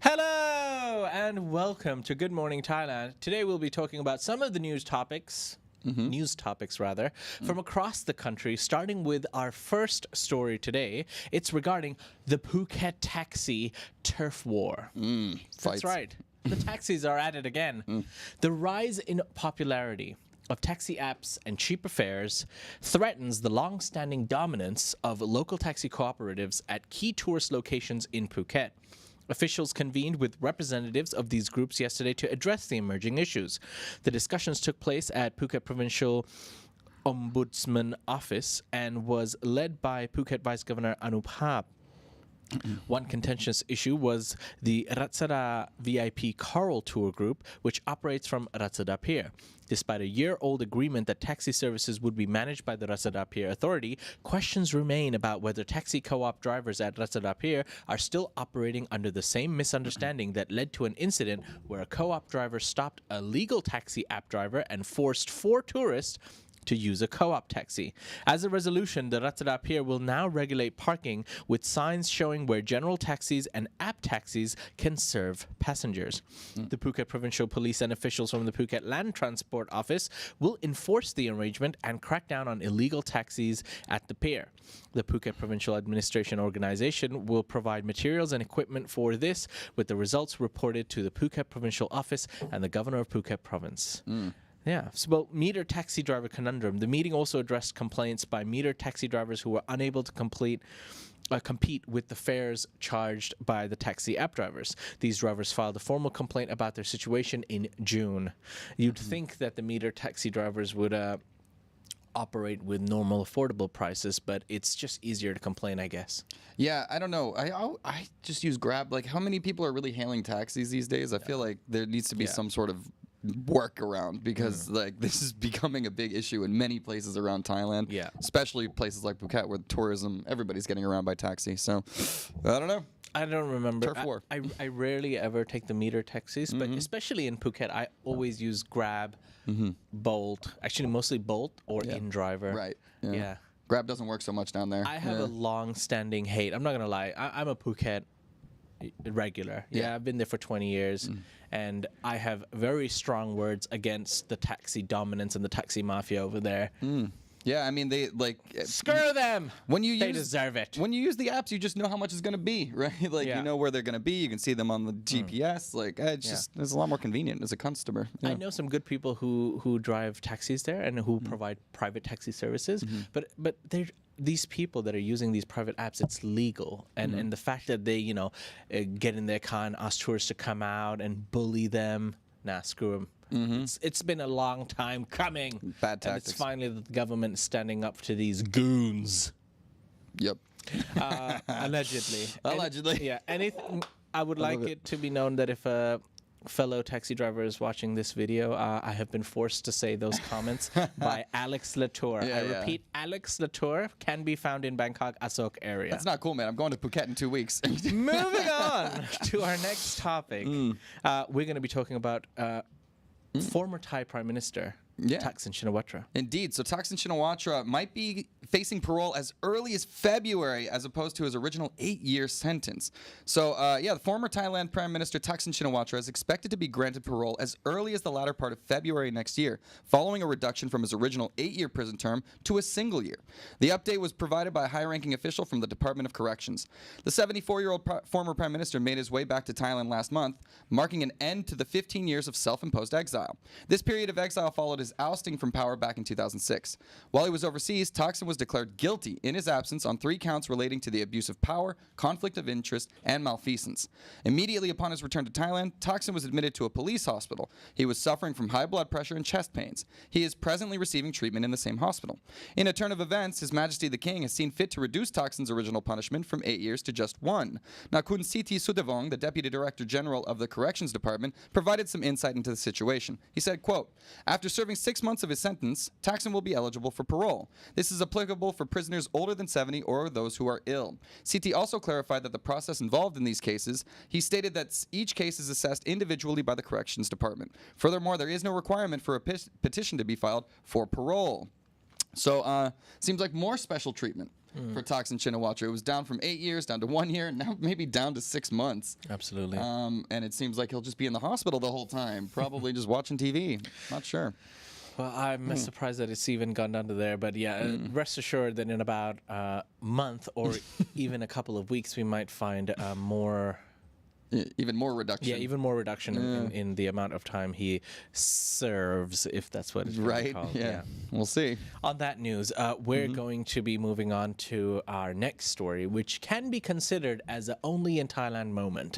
Hello and welcome to Good Morning Thailand. Today we'll be talking about some of the news topics from across the country, starting with our first story today. It's regarding the Phuket Taxi turf war. That's right. The taxis are at it again. The rise in popularity of taxi apps and cheaper fares threatens the long-standing dominance of local taxi cooperatives at key tourist locations in Phuket. Officials convened with representatives of these groups yesterday to address the emerging issues. The discussions took place at Phuket Provincial Ombudsman Office and was led by Phuket Vice Governor Anupap. One contentious issue was the Ratsada VIP Coral Tour Group, which operates from Ratsada Pier. Despite a year-old agreement that taxi services would be managed by the Ratsada Pier Authority, questions remain about whether taxi co-op drivers at Ratsada Pier are still operating under the same misunderstanding that led to an incident where a co-op driver stopped a legal taxi app driver and forced 4 tourists to use a co-op taxi. As a resolution, the Ratsada Pier will now regulate parking with signs showing where general taxis and app taxis can serve passengers. The Phuket Provincial Police and officials from the Phuket Land Transport Office will enforce the arrangement and crack down on illegal taxis at the pier. The Phuket Provincial Administration Organization will provide materials and equipment for this, with the results reported to the Phuket Provincial Office and the Governor of Phuket Province. Yeah, so about meter taxi driver conundrum. The meeting also addressed complaints by meter taxi drivers who were unable to compete with the fares charged by the taxi app drivers. These drivers filed a formal complaint about their situation in June. You'd think that the meter taxi drivers would operate with normal affordable prices, but it's just easier to complain, I guess. Yeah, I don't know. I just use Grab. Like, how many people are really hailing taxis these days? I feel like there needs to be some sort of workaround because like this is becoming a big issue in many places around Thailand. Yeah, especially places like Phuket where tourism, everybody's getting around by taxi. So I don't know. I don't remember. Turf war. I rarely ever take the meter taxis, but especially in Phuket, I always use Grab, Bolt. Actually, mostly Bolt or InDriver. Right. Yeah. Grab doesn't work so much down there. I have a long-standing hate. I'm not gonna lie. I'm a Phuket regular. Yeah, I've been there for 20 years, and I have very strong words against the taxi dominance and the taxi mafia over there. Yeah, I mean they like screw them. They deserve it. When you use the apps, you just know how much it's gonna be, right? Like you know where they're gonna be. You can see them on the GPS. Like it's just it's a lot more convenient as a customer. Yeah. I know some good people who drive taxis there and who provide private taxi services, but these people that are using these private apps, it's legal, and the fact that they get in their car and ask tourists to come out and bully them, nah, screw them. It's been a long time coming. Bad tactics. And it's finally that the government is standing up to these goons. Yep. Allegedly. Allegedly. Anything. I would like it to be known that if a fellow taxi driver is watching this video, I have been forced to say those comments by Alex Latour. I repeat, Alex Latour can be found in Bangkok, Asok area. That's not cool, man. I'm going to Phuket in 2 weeks. Moving on to our next topic. We're going to be talking about former Thai Prime Minister Thaksin Shinawatra. Indeed. So Thaksin Shinawatra might be facing parole as early as February as opposed to his original 8-year sentence. So, the former Thailand Prime Minister Thaksin Shinawatra is expected to be granted parole as early as the latter part of February next year, following a reduction from his original 8-year prison term to a single year. The update was provided by a high-ranking official from the Department of Corrections. The 74-year-old former Prime Minister made his way back to Thailand last month, marking an end to the 15 years of self-imposed exile. This period of exile followed his ousting from power back in 2006. While he was overseas, Thaksin was declared guilty in his absence on 3 counts relating to the abuse of power, conflict of interest, and malfeasance. Immediately upon his return to Thailand, Thaksin was admitted to a police hospital. He was suffering from high blood pressure and chest pains. He is presently receiving treatment in the same hospital. In a turn of events, His Majesty the King has seen fit to reduce Thaksin's original punishment from 8 years to just 1. Nakun Siti Sudavong, the Deputy Director General of the Corrections Department, provided some insight into the situation. He said, quote, "After serving 6 months of his sentence, Thaksin will be eligible for parole. This is applicable for prisoners older than 70 or those who are ill." Siti also clarified that the process involved in these cases, he stated that each case is assessed individually by the Corrections Department. Furthermore, there is no requirement for a petition to be filed for parole. So, seems like more special treatment. for Thaksin Shinawatra. It was down from 8 years down to 1 year, and now maybe down to 6 months. Absolutely. And it seems like he'll just be in the hospital the whole time, probably just watching TV. Not sure. Well, I'm surprised that it's even gone down to there. But yeah, rest assured that in about a month or even a couple of weeks, we might find more... Even more reduction. Yeah, even more reduction in the amount of time he serves, if that's what it's right. called. Yeah, we'll see. On that news, we're going to be moving on to our next story, which can be considered as a only in Thailand moment.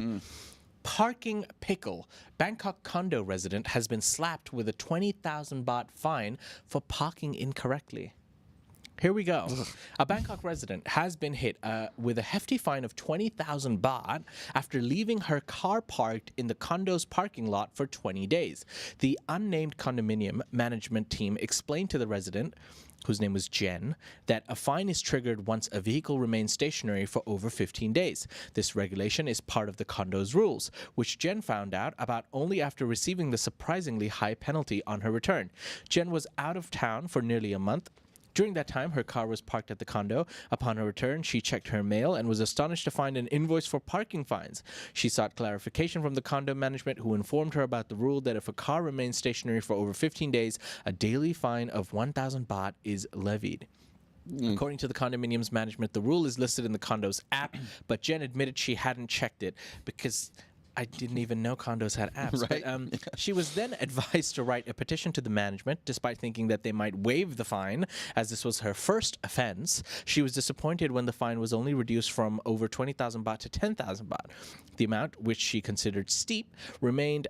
Parking pickle. Bangkok condo resident has been slapped with a 20,000 baht fine for parking incorrectly. Here we go. A Bangkok resident has been hit with a hefty fine of 20,000 baht after leaving her car parked in the condo's parking lot for 20 days. The unnamed condominium management team explained to the resident, whose name was Jen, that a fine is triggered once a vehicle remains stationary for over 15 days. This regulation is part of the condo's rules, which Jen found out about only after receiving the surprisingly high penalty on her return. Jen was out of town for nearly a month. During that time, her car was parked at the condo. Upon her return, she checked her mail and was astonished to find an invoice for parking fines. She sought clarification from the condo management, who informed her about the rule that if a car remains stationary for over 15 days, a daily fine of 1,000 baht is levied. According to the condominium's management, the rule is listed in the condo's app, but Jen admitted she hadn't checked it because... I didn't even know condos had apps. Right. But she was then advised to write a petition to the management, despite thinking that they might waive the fine, as this was her first offense. She was disappointed when the fine was only reduced from over 20,000 baht to 10,000 baht. The amount, which she considered steep, remained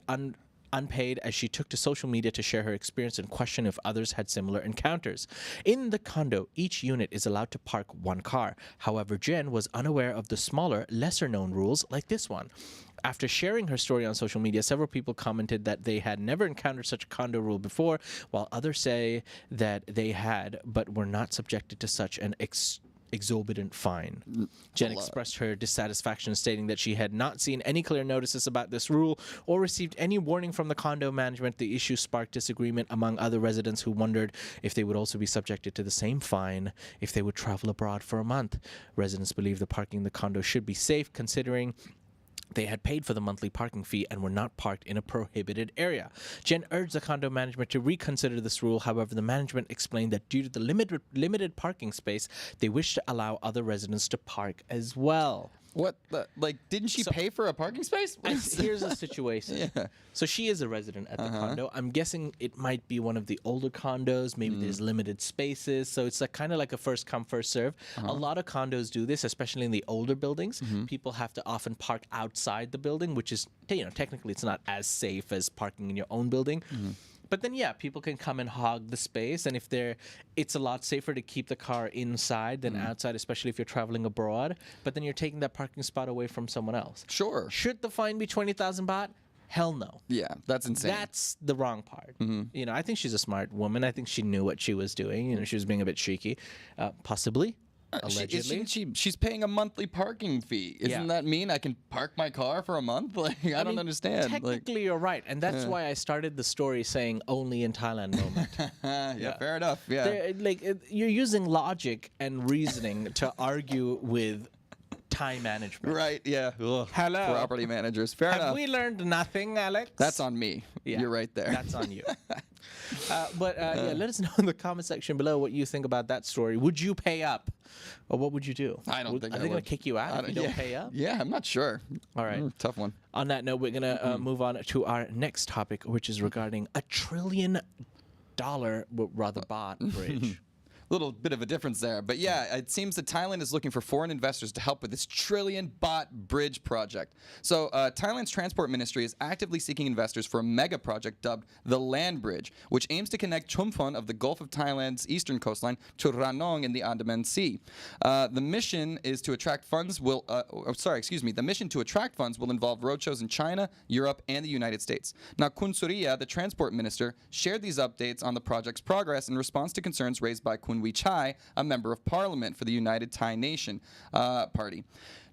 unpaid as she took to social media to share her experience and question if others had similar encounters. In the condo, each unit is allowed to park one car. However, Jen was unaware of the smaller, lesser-known rules like this one. After sharing her story on social media, several people commented that they had never encountered such a condo rule before, while others say that they had, but were not subjected to such an exorbitant fine. Jen expressed her dissatisfaction, stating that she had not seen any clear notices about this rule or received any warning from the condo management. The issue sparked disagreement among other residents who wondered if they would also be subjected to the same fine if they would travel abroad for a month. Residents believe the parking in the condo should be safe, considering they had paid for the monthly parking fee and were not parked in a prohibited area. Jen urged the condo management to reconsider this rule. However, the management explained that due to the limited parking space, they wish to allow other residents to park as well. What the, like, didn't she pay for a parking space? Here's the situation. Yeah. So she is a resident at the condo. I'm guessing it might be one of the older condos. Maybe there's limited spaces. So it's like kind of like a first come, first serve. A lot of condos do this, especially in the older buildings. People have to often park outside the building, which is, technically it's not as safe as parking in your own building. But then, yeah, people can come and hog the space, and it's a lot safer to keep the car inside than outside, especially if you're traveling abroad. But then you're taking that parking spot away from someone else. Sure. Should the fine be 20,000 baht? Hell no. Yeah, that's insane. That's the wrong part. I think she's a smart woman. I think she knew what she was doing. She was being a bit cheeky, possibly. Allegedly. She's paying a monthly parking fee. Isn't that mean I can park my car for a month? Like, I don't understand. Technically, you're right. And that's why I started the story saying only in Thailand moment. Yeah, fair enough. Yeah. You're using logic and reasoning to argue with Thai management. Right, yeah. Ugh. Hello. Property managers. Fair enough. Have we learned nothing, Alex? That's on me. Yeah, you're right there. That's on you. Let us know in the comment section below what you think about that story. Would you pay up? Or what would you do? I don't think I would. Are they going to kick you out if you don't pay up? Yeah, I'm not sure. All right. Tough one. On that note, we're going to move on to our next topic, which is regarding $1 trillion, baht bridge. Little bit of a difference there. But yeah, it seems that Thailand is looking for foreign investors to help with this trillion baht bridge project. So Thailand's transport ministry is actively seeking investors for a mega project dubbed the Land Bridge, which aims to connect Chumphon of the Gulf of Thailand's eastern coastline to Ranong in the Andaman Sea. The mission to attract funds will involve roadshows in China, Europe, and the United States. Now, Kun Suriya, the transport minister, shared these updates on the project's progress in response to concerns raised by Kun Win Wee Chai, a member of parliament for the United Thai Nation Party.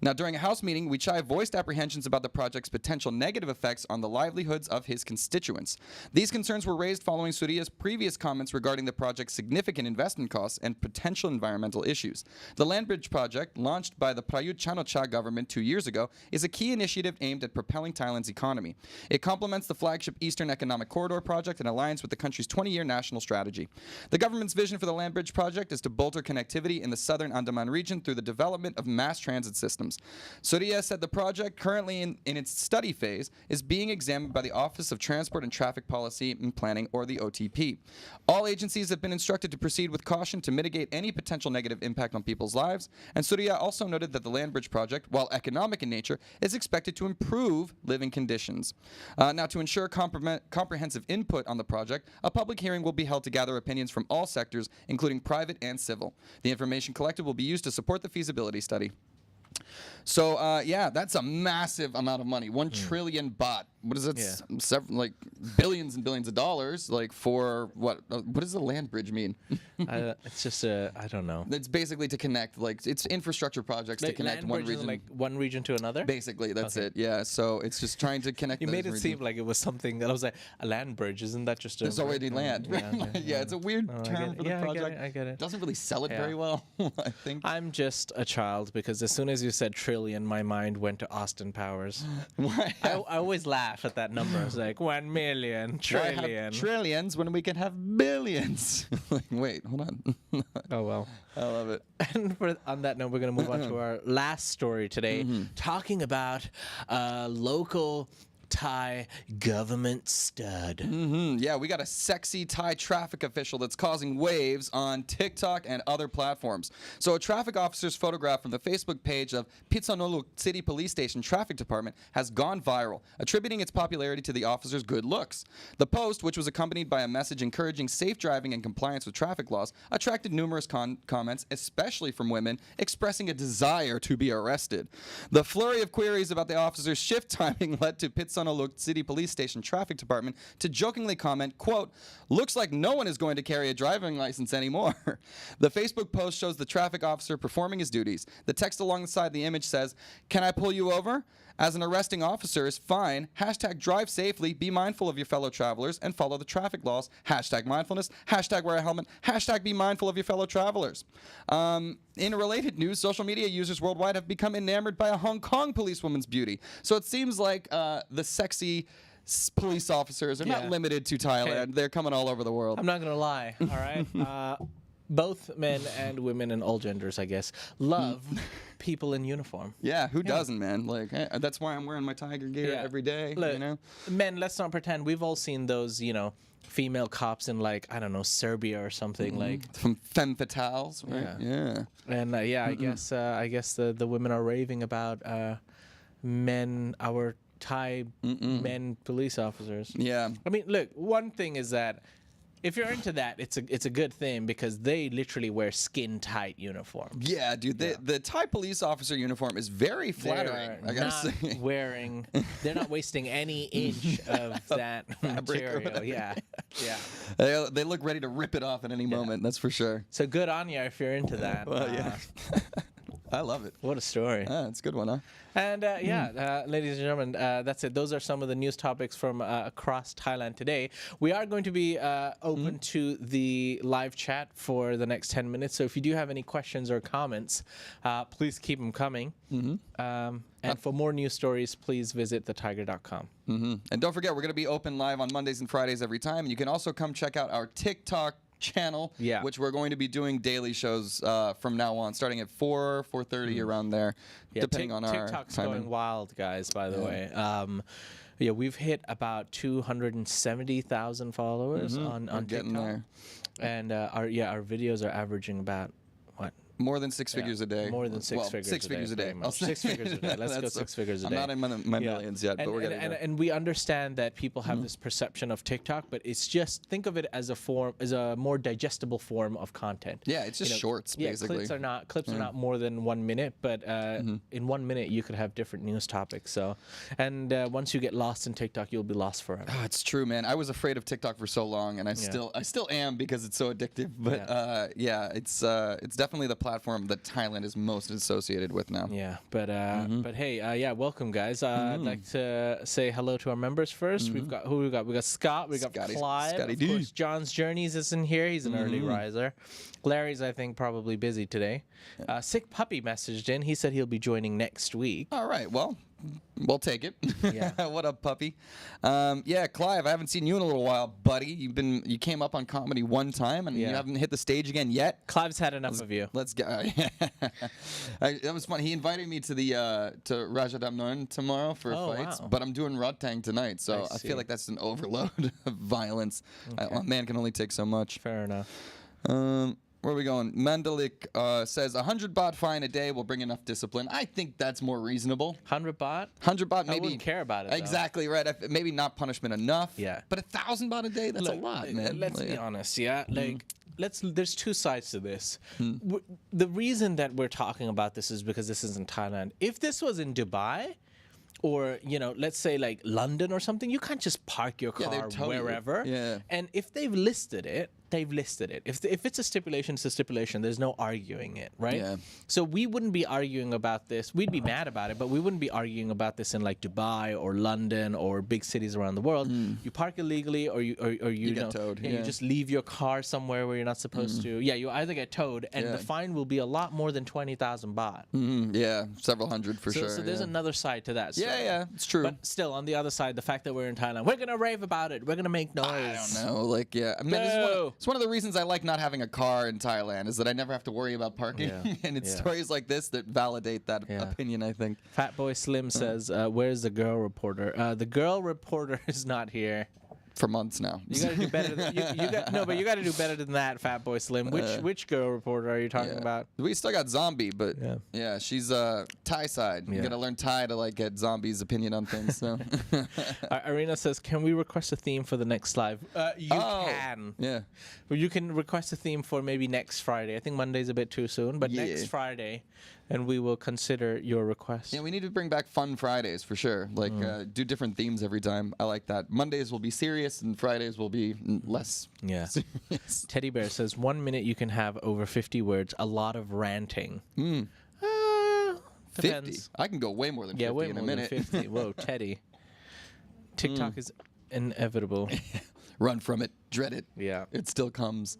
Now, during a House meeting, Wee Chai voiced apprehensions about the project's potential negative effects on the livelihoods of his constituents. These concerns were raised following Suriya's previous comments regarding the project's significant investment costs and potential environmental issues. The land bridge project, launched by the Prayut Chan-o-cha government 2 years ago, is a key initiative aimed at propelling Thailand's economy. It complements the flagship Eastern Economic Corridor project in alliance with the country's 20-year national strategy. The government's vision for the land bridge project is to bolster connectivity in the southern Andaman region through the development of mass transit systems. Suriya said the project, currently in its study phase, is being examined by the Office of Transport and Traffic Policy and Planning, or the OTP. All agencies have been instructed to proceed with caution to mitigate any potential negative impact on people's lives, and Suriya also noted that the land bridge project, while economic in nature, is expected to improve living conditions. Now, to ensure comprehensive input on the project, a public hearing will be held to gather opinions from all sectors, including private and civil. The information collected will be used to support the feasibility study. So, yeah, that's a massive amount of money. 1 trillion baht. What is it? Yeah. Like billions and billions of dollars. Like for what? What does the land bridge mean? It's just I don't know. It's basically to connect, like, it's infrastructure projects to connect one region. Like one region to another? Basically, that's it. Yeah. So it's just trying to connect. You made it regions. seem like it was something that I was like, a land bridge, isn't that just a... It's already land. Yeah, it's a weird term for the project. I get it. Doesn't really sell it very well, I think. I'm just a child because as soon as you said trillion, my mind went to Austin Powers. I always laugh at that number. It's like 1 million, trillion. Trillions when we can have billions. Like, wait, hold on. Oh, well. I love it. And on that note, we're going to move on to our last story today, talking about local Thai government stud. Yeah, we got a sexy Thai traffic official that's causing waves on TikTok and other platforms. So a traffic officer's photograph from the Facebook page of Phitsanulok City Police Station Traffic Department has gone viral, attributing its popularity to the officer's good looks. The post, which was accompanied by a message encouraging safe driving and compliance with traffic laws, attracted numerous comments, especially from women, expressing a desire to be arrested. The flurry of queries about the officer's shift timing led to Phitsanulok City Police Station Traffic Department to jokingly comment, quote, "Looks like no one is going to carry a driving license anymore." The Facebook post shows the traffic officer performing his duties. The text alongside the image says, "Can I pull you over? As an arresting officer is fine. Hashtag drive safely, be mindful of your fellow travelers, and follow the traffic laws. Hashtag mindfulness, hashtag wear a helmet, hashtag be mindful of your fellow travelers." In related news, social media users worldwide have become enamored by a Hong Kong policewoman's beauty. So it seems like the sexy police officers are not limited to Thailand. Hey, they're coming all over the world. I'm not going to lie, all right? Both men and women and all genders, I guess, love people in uniform. Yeah, who doesn't, man? Like, that's why I'm wearing my Tiger gear every day. Look, you know, men, let's not pretend. We've all seen those, female cops in, like, I don't know, Serbia or something, like from femme fatales, right? Yeah. And I guess the women are raving about men, our Thai men police officers. Yeah. I mean, look, one thing is that if you're into that, it's a good thing because they literally wear skin tight uniforms. Yeah, dude. The Thai police officer uniform is very flattering. I gotta say. They're not wasting any inch of that material. Yeah. They look ready to rip it off at any moment. That's for sure. So good on you if you're into that. Well, yeah. I love it. What a story. It's a good one, huh? And ladies and gentlemen, that's it. Those are some of the news topics from across Thailand today. We are going to be open to the live chat for the next 10 minutes. So if you do have any questions or comments, please keep them coming. And for more news stories, please visit thetiger.com. And don't forget, we're going to be open live on Mondays and Fridays every time. And you can also come check out our TikTok channel, which we're going to be doing daily shows from now on, starting at 4:30 around there, depending on our TikTok's timing. going wild, guys, by the way. We've hit about 270,000 followers on TikTok. Getting there. And our videos are averaging about More than six figures a day. More than six figures. Six figures a day. Very much. 6 figures a day. Let's go 6 figures a day. I'm not in my millions yet, but we're getting there. And we understand that people have this perception of TikTok, but it's just think of it as a more digestible form of content. Yeah, it's just shorts basically. Clips are not more than 1 minute, but in 1 minute you could have different news topics. So, and once you get lost in TikTok, you'll be lost forever. Oh, it's true, man. I was afraid of TikTok for so long, and I still am because it's so addictive. But it's definitely the platform that Thailand is most associated with now. Yeah, but hey, welcome guys. I'd like to say hello to our members first. We got Scott, we got Clive, Scotty of D. course. John's Journeys is in here. He's an early riser. Larry's, I think, probably busy today. Sick Puppy messaged in. He said he'll be joining next week. All right, well, we'll take it. Yeah. What up, puppy? Clive, I haven't seen you in a little while, buddy. You came up on comedy one time, and you haven't hit the stage again yet. Clive's had enough of you. Let's go. That was fun. He invited me to the to Rajadamnoen tomorrow for fights, but I'm doing Rotang tonight, so I feel like that's an overload of violence. Okay. A man can only take so much. Fair enough. Where are we going? Mandalik says 100 baht fine a day will bring enough discipline. I think that's more reasonable. 100 baht? 100 baht, maybe. I wouldn't care about it, though. Exactly right. Maybe not punishment enough. Yeah. But 1,000 baht a day, that's a lot, man. Let's be honest, yeah? Like, there's two sides to this. The reason that we're talking about this is because this is in Thailand. If this was in Dubai, or, let's say like London or something, you can't just park your car wherever. Yeah. And if they've listed it, they've listed it. If it's a stipulation, it's a stipulation. There's no arguing it, right? Yeah. So we wouldn't be arguing about this. We'd be mad about it, but we wouldn't be arguing about this in like Dubai or London or big cities around the world. You park illegally, or you get towed. You just leave your car somewhere where you're not supposed to. Yeah, you either get towed, and the fine will be a lot more than 20,000 baht. Yeah, several hundred for sure. So there's another side to that. Yeah, it's true. But still, on the other side, the fact that we're in Thailand, we're gonna rave about it. We're gonna make noise. I don't know. Like, I mean, it's one of the reasons I like not having a car in Thailand is that I never have to worry about parking. And it's stories like this that validate that opinion, I think. Fatboy Slim says, "Where's the girl reporter? The girl reporter is not here." For months now. You got to do better. But you got to do better than that, Fatboy Slim. Which girl reporter are you talking about? We still got Zombie, but she's Thai side. You got to learn Thai to like get Zombie's opinion on things. So. Irina says, "Can we request a theme for the next live?" You can. Yeah. Well, you can request a theme for maybe next Friday. I think Monday's a bit too soon, but next Friday, and we will consider your request. Yeah, we need to bring back fun Fridays for sure. Like do different themes every time. I like that. Mondays will be serious and Fridays will be less serious. Teddy Bear says 1 minute you can have over 50 words. A lot of ranting. Depends. 50. I can go way more than 50 way in more a minute. Than 50. Whoa, Teddy. TikTok is inevitable. Run from it. Dread it. Yeah. It still comes.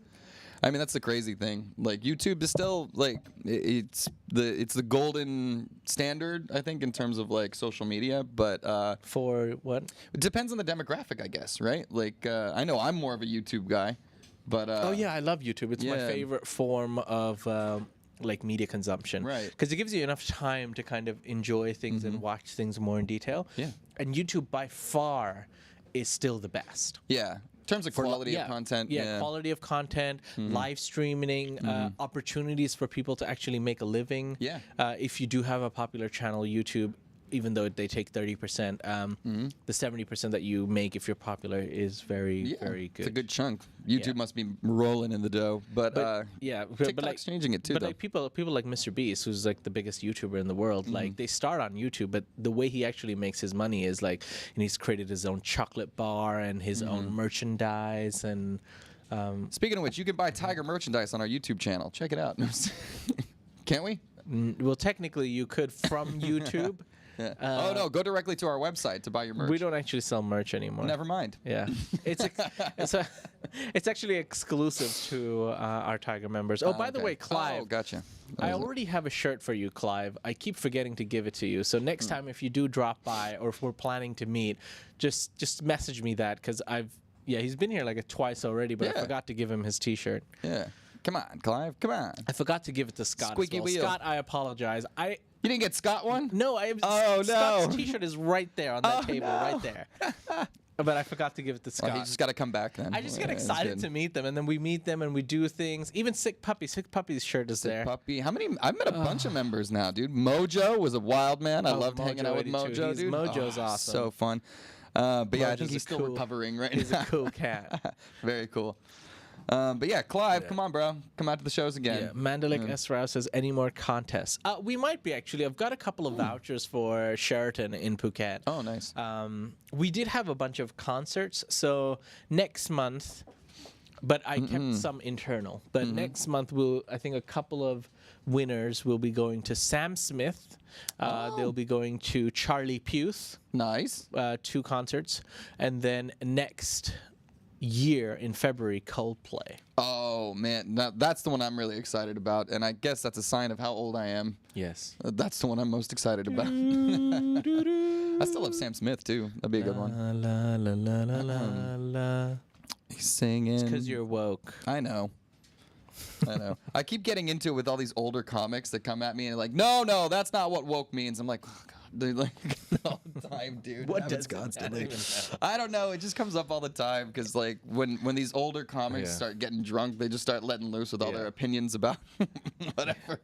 I mean, that's the crazy thing. Like YouTube is still like it's the golden standard, I think, in terms of like social media. But for what? It depends on the demographic, I guess, right? Like I know I'm more of a YouTube guy, but I love YouTube. It's my favorite form of like media consumption, right? Because it gives you enough time to kind of enjoy things and watch things more in detail. Yeah. And YouTube by far is still the best. Yeah. In terms of quality of content. Yeah, quality of content, live streaming, opportunities for people to actually make a living. Yeah. If you do have a popular channel, YouTube, even though they take 30%, the 70% that you make if you're popular is very, very good. It's a good chunk. YouTube must be rolling in the dough, but TikTok's changing it too. But like people like Mr. Beast, who's like the biggest YouTuber in the world, like they start on YouTube, but the way he actually makes his money is like, and he's created his own chocolate bar and his own merchandise and. Speaking of which, you can buy Thaiger merchandise on our YouTube channel. Check it out. Can't we? Well, technically, you could from YouTube. Yeah. Oh no! Go directly to our website to buy your merch. We don't actually sell merch anymore. Never mind. Yeah, it's actually exclusive to our Thaiger members. Oh, by the way, Clive. Oh, gotcha. I already have a shirt for you, Clive. I keep forgetting to give it to you. So next time, if you do drop by, or if we're planning to meet, just message me that because he's been here like twice already, but I forgot to give him his T-shirt. Yeah. Come on, Clive. Come on. I forgot to give it to Scott. Squeaky wheel. Scott, I apologize. You didn't get Scott one? No, Oh, Scott's T-shirt is right there on that table, right there. but I forgot to give it to Scott. You just got to come back then. I just get That's excited good. to meet them, and then we meet them and we do things. Even Sick Puppy's shirt is there. Puppy. How many? I've met a bunch of members now, dude. Mojo was a wild man. I loved hanging out with 82. Mojo, dude. Mojo's awesome. So fun. But yeah, I think Mojo's he's still cool. recovering right He's now. a cool cat. Very cool. But yeah, Clive, come on, bro. Come out to the shows again. Yeah, Mandalik S. Rao says, any more contests? We might be, actually. I've got a couple of vouchers for Sheraton in Phuket. Oh, nice. We did have a bunch of concerts. So next month, but I kept some internal. But next month, I think a couple of winners will be going to Sam Smith. They'll be going to Charlie Puth. Nice. 2 concerts. And then next year in February, Coldplay. Oh man, now, that's the one I'm really excited about, and I guess that's a sign of how old I am. Yes. That's the one I'm most excited about. I still love Sam Smith too. That'd be a good one. La, la, la, la, la, la. He's singing. It's because you're woke. I know. I keep getting into it with all these older comics that come at me and like, no, that's not what woke means. I'm like, oh god, they're like all the time, dude. What Happens does constantly? that even know? I don't know. It just comes up all the time because like when these older comics start getting drunk, they just start letting loose with all their opinions about whatever.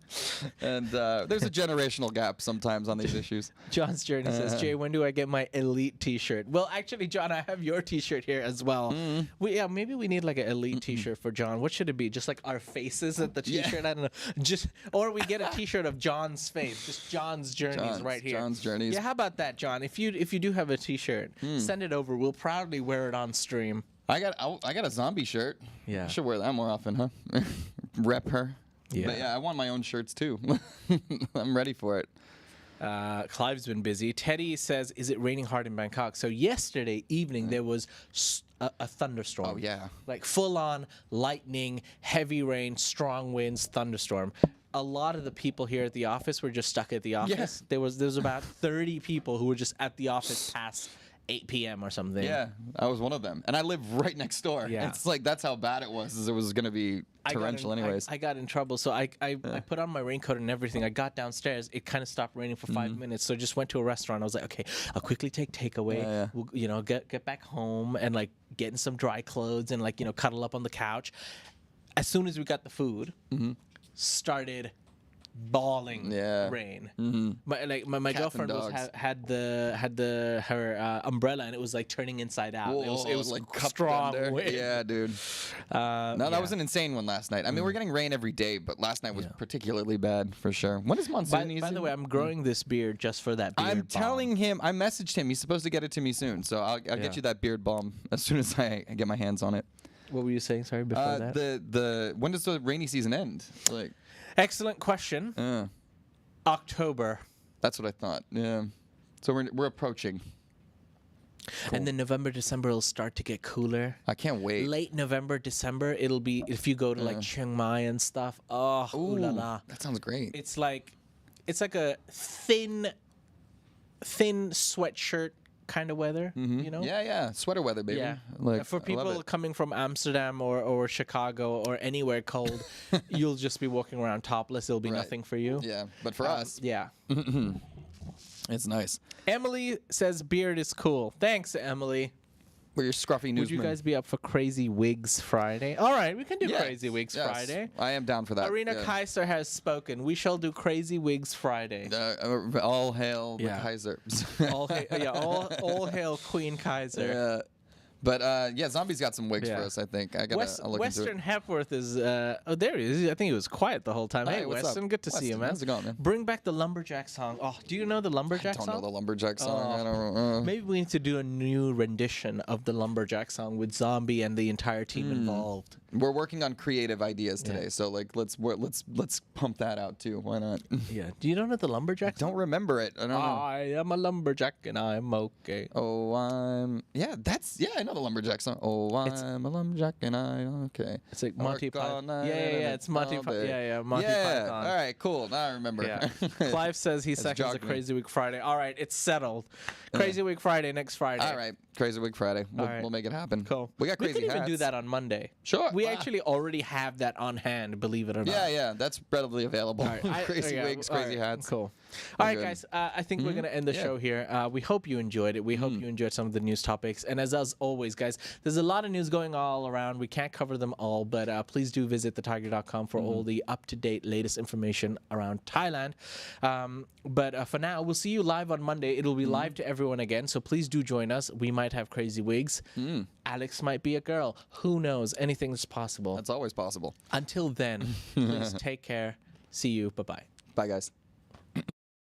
And there's a generational gap sometimes on these issues. John's Journey says, Jay, when do I get my Elite t-shirt? Well, actually, John, I have your t-shirt here as well. Maybe we need like an Elite t-shirt for John. What should it be? Just like our faces at the t-shirt? I don't know. Or we get a t-shirt of John's face. Just John's Journeys right here. John's Journeys. Yeah, how about that, John? If you do have a t-shirt, send it over. We'll proudly wear it on stream. I got a zombie shirt. Yeah. I should wear that more often, huh? Rep her. Yeah. But yeah, I want my own shirts too. I'm ready for it. Clive's been busy. Teddy says, is it raining hard in Bangkok? So yesterday evening, there was a thunderstorm. Oh, yeah. Like full-on lightning, heavy rain, strong winds, thunderstorm. A lot of the people here at the office were just stuck at the office. There was about 30 people who were just at the office past 8 p.m. or something. Yeah, I was one of them. And I live right next door. Yeah. It's like that's how bad it was. It was going to be torrential anyways. I got in trouble. So I put on my raincoat and everything. I got downstairs. It kind of stopped raining for 5 minutes. So I just went to a restaurant. I was like, okay, I'll quickly take takeaway. We'll, get back home and like get in some dry clothes and like, cuddle up on the couch. As soon as we got the food, started bawling rain. My girlfriend had her umbrella and it was like turning inside out. Whoa, it was like strong under. wind. Yeah, dude. That was an insane one last night. I mean, we're getting rain every day, but last night was particularly bad for sure. When is monsoon? By the way, I'm growing this beard just for that beard I'm balm. telling him. I messaged him. He's supposed to get it to me soon, so I'll get you that beard balm as soon as I get my hands on it. What were you saying? Sorry, before that. When does the rainy season end? Like. Excellent question. October. That's what I thought. Yeah. So we're approaching. Cool. And then November, December will start to get cooler. I can't wait. Late November, December, it'll be if you go to like Chiang Mai and stuff. Oh, ooh la la. That sounds great. It's like a thin sweatshirt kind of weather, Yeah, sweater weather, baby. Yeah. Like, for people coming from Amsterdam or Chicago or anywhere cold, you'll just be walking around topless. It'll be nothing for you. Yeah, but for us, yeah. It's nice. Emily says beard is cool. Thanks, Emily. We're your scruffy newsman. Would you guys be up for Crazy Wigs Friday? All right, we can do Crazy Wigs yes. Friday. I am down for that. Arena Kaiser has spoken. We shall do Crazy Wigs Friday. All hail the Kaiser. all hail Queen Kaiser. Yeah. But Zombie's got some wigs for us, I think. I'll look Western into it. Hepworth is there he is. I think he was quiet the whole time. Hey, what's Weston, up? good to see you, man. How's it going, man? Bring back the Lumberjack song. Oh, do you know the Lumberjack song? I don't know the Lumberjack song. I don't know. Maybe we need to do a new rendition of the Lumberjack song with Zombie and the entire team involved. We're working on creative ideas today, so like let's pump that out too. Why not? Yeah. Do you know the Lumberjack song? Don't remember it. I don't know. I am a lumberjack and I'm okay. Oh, I know the Lumberjack song. Oh, I'm a lumberjack and I'm okay. It's like Monty Python. Yeah, it's Monty Python. Yeah, Monty Python. Python. All right, cool. Now I remember. Yeah. Clive says he seconds a Crazy Week Friday. All right, it's settled. Crazy Week Friday next Friday. All right, Crazy Week Friday. We'll make it happen. Cool. We got crazy We can even hats. do that on Monday. Sure. We actually already have that on hand, believe it or not. Yeah, that's readily available. All right. Crazy wigs, crazy hats. Cool. All right, good. guys. I think we're going to end the show here. We hope you enjoyed it. We hope you enjoyed some of the news topics. And as always, guys, there's a lot of news going all around. We can't cover them all, but please do visit thethaiger.com for all the up-to-date latest information around Thailand. But for now, we'll see you live on Monday. It'll be live to everyone again, so please do join us. We might have crazy wigs. Alex might be a girl. Who knows? Anything's possible. That's always possible. Until then, please take care. See you. Bye-bye. Bye, guys.